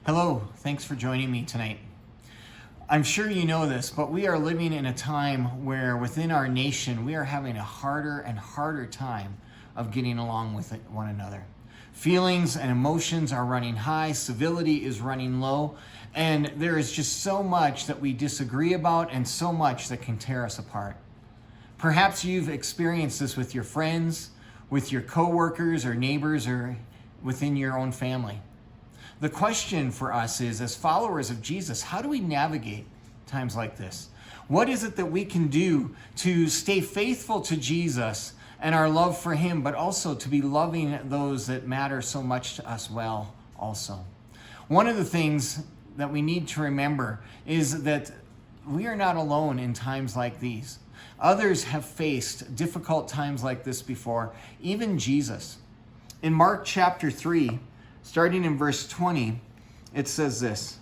Hello, thanks for joining me tonight. I'm sure you know this, but we are living in a time where within our nation, we are having a harder and harder time of getting along with one another. Feelings and emotions are running high, civility is running low, and there is just so much that we disagree about and so much that can tear us apart. Perhaps you've experienced this with your friends, with your coworkers or neighbors, or within your own family. The question for us is, as followers of Jesus, how do we navigate times like this? What is it that we can do to stay faithful to Jesus and our love for him, but also to be loving those that matter so much to us well also? One of the things that we need to remember is that we are not alone in times like these. Others have faced difficult times like this before, even Jesus. In Mark chapter 3, starting in verse 20, it says this: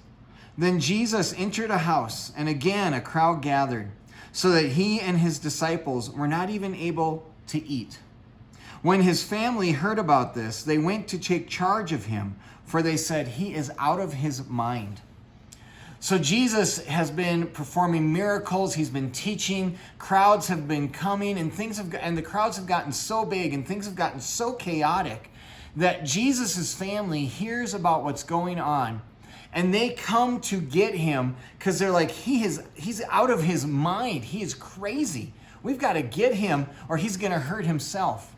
"Then Jesus entered a house, and again a crowd gathered, so that he and his disciples were not even able to eat. When his family heard about this, they went to take charge of him, for they said, 'He is out of his mind.'" So Jesus has been performing miracles, he's been teaching, crowds have been coming, and the crowds have gotten so big and things have gotten so chaotic that Jesus' family hears about what's going on, and they come to get him because they're like, he's out of his mind. He is crazy. We've got to get him or he's going to hurt himself.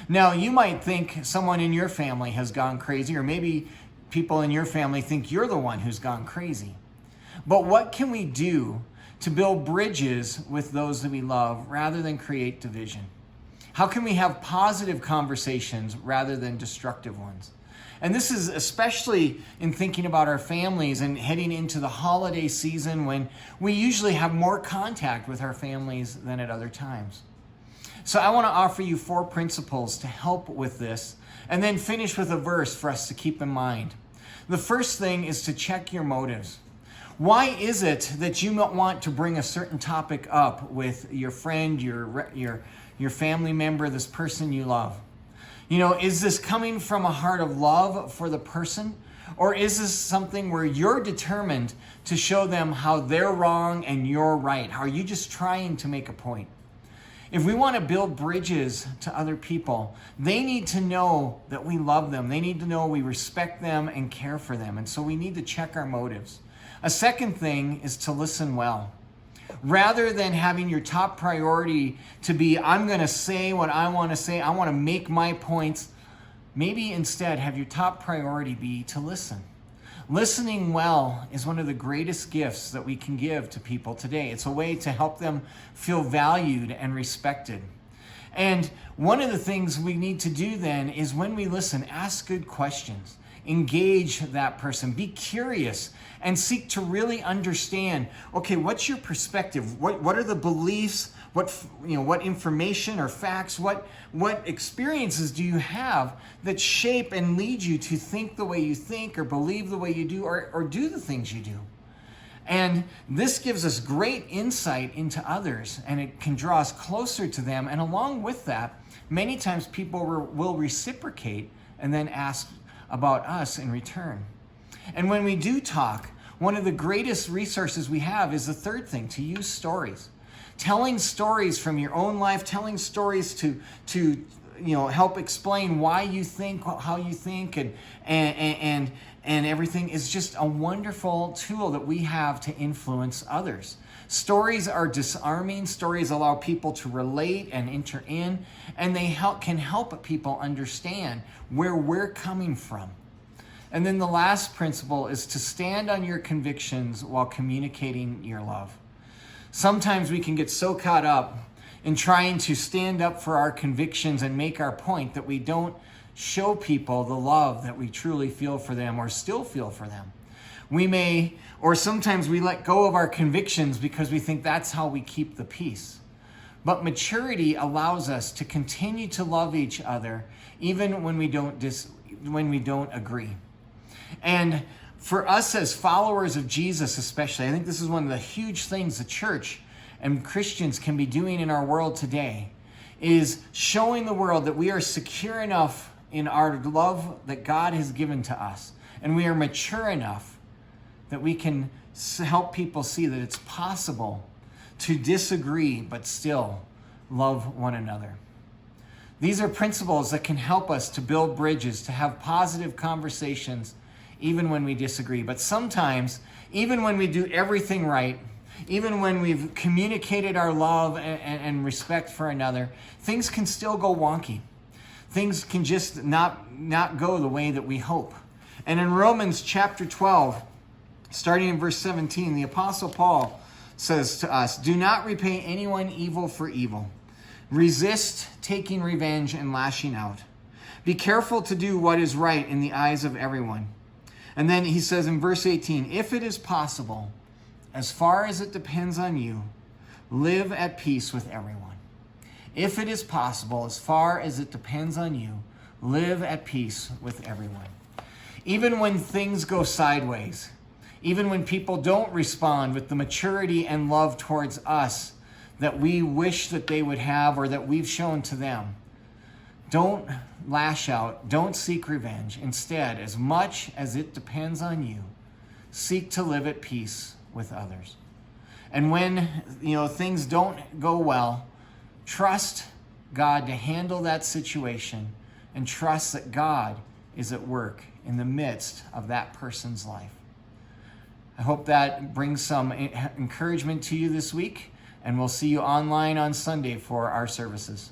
Now, you might think someone in your family has gone crazy, or maybe people in your family think you're the one who's gone crazy. But what can we do to build bridges with those that we love rather than create division? How can we have positive conversations rather than destructive ones? And this is especially in thinking about our families and heading into the holiday season when we usually have more contact with our families than at other times. So I want to offer you 4 principles to help with this, and then finish with a verse for us to keep in mind. The first thing is to check your motives. Why is it that you want to bring a certain topic up with your friend, your family member, this person you love? You know, is this coming from a heart of love for the person? Or is this something where you're determined to show them how they're wrong and you're right? Are you just trying to make a point? If we want to build bridges to other people, they need to know that we love them. They need to know we respect them and care for them. And so we need to check our motives. A second thing is to listen well. Rather than having your top priority to be, I'm going to say what I want to say, I want to make my points, maybe instead have your top priority be to listen. Listening well is one of the greatest gifts that we can give to people today. It's a way to help them feel valued and respected. And one of the things we need to do then is, when we listen, ask good questions. Engage that person. Be curious and seek to really understand, okay, what's your perspective? What are the beliefs? What information or facts? What experiences do you have that shape and lead you to think the way you think, or believe the way you do, or do the things you do? And this gives us great insight into others, and it can draw us closer to them. And along with that, many times people will reciprocate and then ask about us in return. And when we do talk, one of the greatest resources we have is the third thing: to use stories. Telling stories from your own life, telling stories to help explain why you think how you think, and everything is just a wonderful tool that we have to influence others. Stories are disarming. Stories allow people to relate and enter in, and they can help people understand where we're coming from. And then the last principle is to stand on your convictions while communicating your love. Sometimes we can get so caught up in trying to stand up for our convictions and make our point that we don't show people the love that we truly feel for them or still feel for them. Sometimes we let go of our convictions because we think that's how we keep the peace. But maturity allows us to continue to love each other even when we don't agree. And for us as followers of Jesus especially, I think this is one of the huge things the church and Christians can be doing in our world today, is showing the world that we are secure enough in our love that God has given to us, and we are mature enough that we can help people see that it's possible to disagree but still love one another. These are principles that can help us to build bridges, to have positive conversations, even when we disagree. But sometimes, even when we do everything right, even when we've communicated our love and respect for another, things can still go wonky. Things can just not go the way that we hope. And in Romans chapter 12, starting in verse 17, the Apostle Paul says to us, "Do not repay anyone evil for evil. Resist taking revenge and lashing out. Be careful to do what is right in the eyes of everyone." And then he says in verse 18, "If it is possible, as far as it depends on you, live at peace with everyone." If it is possible, as far as it depends on you, live at peace with everyone. Even when things go sideways, even when people don't respond with the maturity and love towards us that we wish that they would have or that we've shown to them, don't lash out, don't seek revenge. Instead, as much as it depends on you, seek to live at peace with others. And when things don't go well, trust God to handle that situation and trust that God is at work in the midst of that person's life. I hope that brings some encouragement to you this week, and we'll see you online on Sunday for our services.